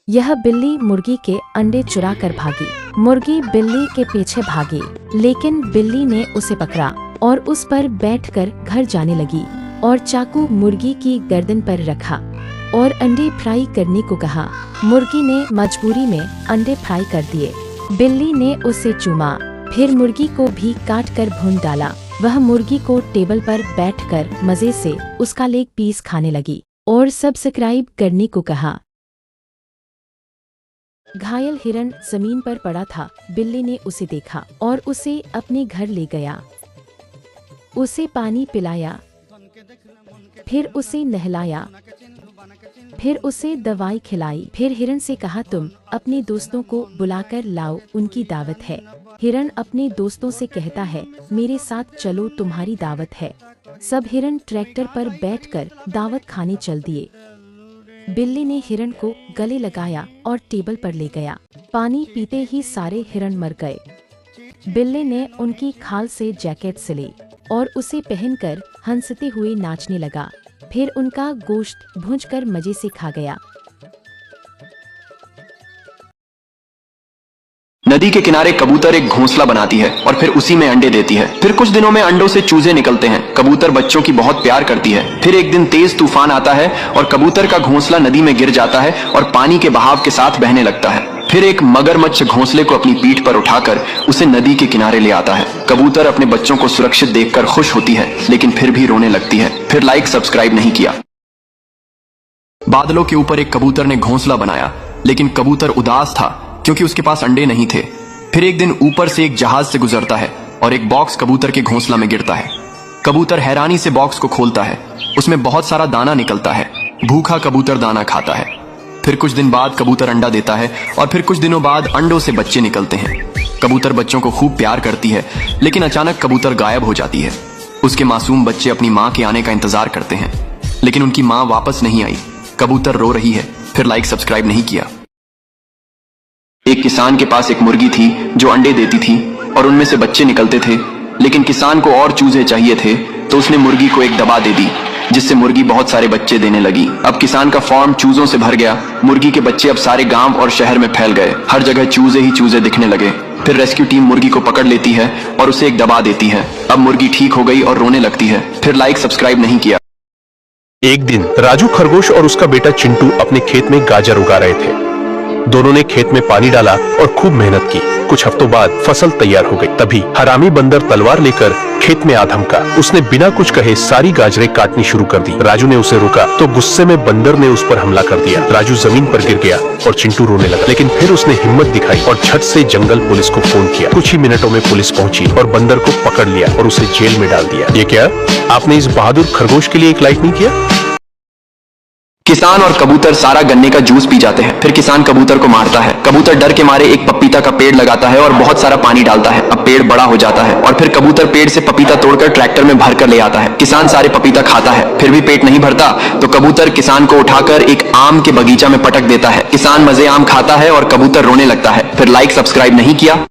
यह बिल्ली मुर्गी के अंडे चुरा कर भागी। मुर्गी बिल्ली के पीछे भागी, लेकिन बिल्ली ने उसे पकड़ा और उस पर बैठकर घर जाने लगी और चाकू मुर्गी की गर्दन पर रखा और अंडे फ्राई करने को कहा। मुर्गी ने मजबूरी में अंडे फ्राई कर दिए। बिल्ली ने उसे चूमा, फिर मुर्गी को भी काट कर भून डाला। वह मुर्गी को टेबल पर बैठकर मजे से उसका लेग पीस खाने लगी और सब्सक्राइब करने को कहा। घायल हिरण जमीन पर पड़ा था। बिल्ली ने उसे देखा और उसे अपने घर ले गया। उसे पानी पिलाया, फिर उसे नहलाया, फिर उसे दवाई खिलाई। फिर हिरण से कहा, तुम अपने दोस्तों को बुलाकर लाओ, उनकी दावत है। हिरण अपने दोस्तों से कहता है, मेरे साथ चलो, तुम्हारी दावत है। सब हिरण ट्रैक्टर पर बैठकर दावत खाने चल दिए। बिल्ली ने हिरण को गले लगाया और टेबल पर ले गया। पानी पीते ही सारे हिरण मर गए। बिल्ली ने उनकी खाल से जैकेट सिली और उसे पहनकर हंसते हुए नाचने लगा। फिर उनका गोश्त भूंजकर मजे से खा गया। नदी के किनारे कबूतर एक घोंसला बनाती है और फिर उसी में अंडे देती है। फिर कुछ दिनों में अंडों से चूजे निकलते हैं। कबूतर बच्चों की बहुत प्यार करती है। फिर एक दिन तेज तूफान आता है और कबूतर का घोंसला नदी में गिर जाता है और पानी के बहाव के साथ बहने लगता है। फिर एक मगरमच्छ घोंसले को अपनी पीठ पर उठाकर उसे नदी के किनारे ले आता है। कबूतर अपने बच्चों को सुरक्षित देखकर खुश होती है, लेकिन फिर भी रोने लगती है। फिर लाइक सब्सक्राइब नहीं किया। बादलों के ऊपर एक कबूतर ने घोंसला बनाया, लेकिन कबूतर उदास था क्योंकि उसके पास अंडे नहीं थे। फिर एक दिन ऊपर से एक जहाज से गुजरता है और एक बॉक्स कबूतर के घोंसला में गिरता है। कबूतर हैरानी से बॉक्स को खोलता है। उसमें बहुत सारा दाना निकलता है। भूखा कबूतर दाना खाता है। फिर कुछ दिन बाद कबूतर अंडा देता है और फिर कुछ दिनों बाद अंडों से बच्चे निकलते हैं। कबूतर बच्चों को खूब प्यार करती है, लेकिन अचानक कबूतर गायब हो जाती है। उसके मासूम बच्चे अपनी माँ के आने का इंतजार करते हैं, लेकिन उनकी माँ वापस नहीं आई। कबूतर रो रही है। फिर लाइक सब्सक्राइब नहीं किया। एक किसान के पास एक मुर्गी थी जो अंडे देती थी और उनमें से बच्चे निकलते थे, लेकिन किसान को और चूजे चाहिए थे, तो उसने मुर्गी को एक दवा दे दी, जिससे मुर्गी बहुत सारे बच्चे देने लगी। अब किसान का फार्म चूजों से भर गया। मुर्गी के बच्चे अब सारे गांव और शहर में फैल गए। हर जगह चूजे ही चूजे दिखने लगे। फिर रेस्क्यू टीम मुर्गी को पकड़ लेती है और उसे एक दवा देती है। अब मुर्गी ठीक हो गई और रोने लगती है। फिर लाइक सब्सक्राइब नहीं किया। एक दिन राजू खरगोश और उसका बेटा चिंटू अपने खेत में गाजर उगा रहे थे। दोनों ने खेत में पानी डाला और खूब मेहनत की। कुछ हफ्तों बाद फसल तैयार हो गई। तभी हरामी बंदर तलवार लेकर खेत में आ धमका। उसने बिना कुछ कहे सारी गाजरें काटनी शुरू कर दी। राजू ने उसे रोका तो गुस्से में बंदर ने उस पर हमला कर दिया। राजू जमीन पर गिर गया और चिंटू रोने लगा, लेकिन फिर उसने हिम्मत दिखाई और झट से जंगल पुलिस को फोन किया। कुछ ही मिनटों में पुलिस पहुंची और बंदर को पकड़ लिया और उसे जेल में डाल दिया। ये क्या, आपने इस बहादुर खरगोश के लिए एक लाइक नहीं किया? किसान और कबूतर सारा गन्ने का जूस पी जाते हैं। फिर किसान कबूतर को मारता है। कबूतर डर के मारे एक पपीता का पेड़ लगाता है और बहुत सारा पानी डालता है। अब पेड़ बड़ा हो जाता है और फिर कबूतर पेड़ से पपीता तोड़कर ट्रैक्टर में भर कर ले आता है। किसान सारे पपीता खाता है, फिर भी पेट नहीं भरता, तो कबूतर किसान को उठाकर एक आम के बगीचा में पटक देता है। किसान मजे आम खाता है और कबूतर रोने लगता है। फिर लाइक सब्सक्राइब नहीं किया।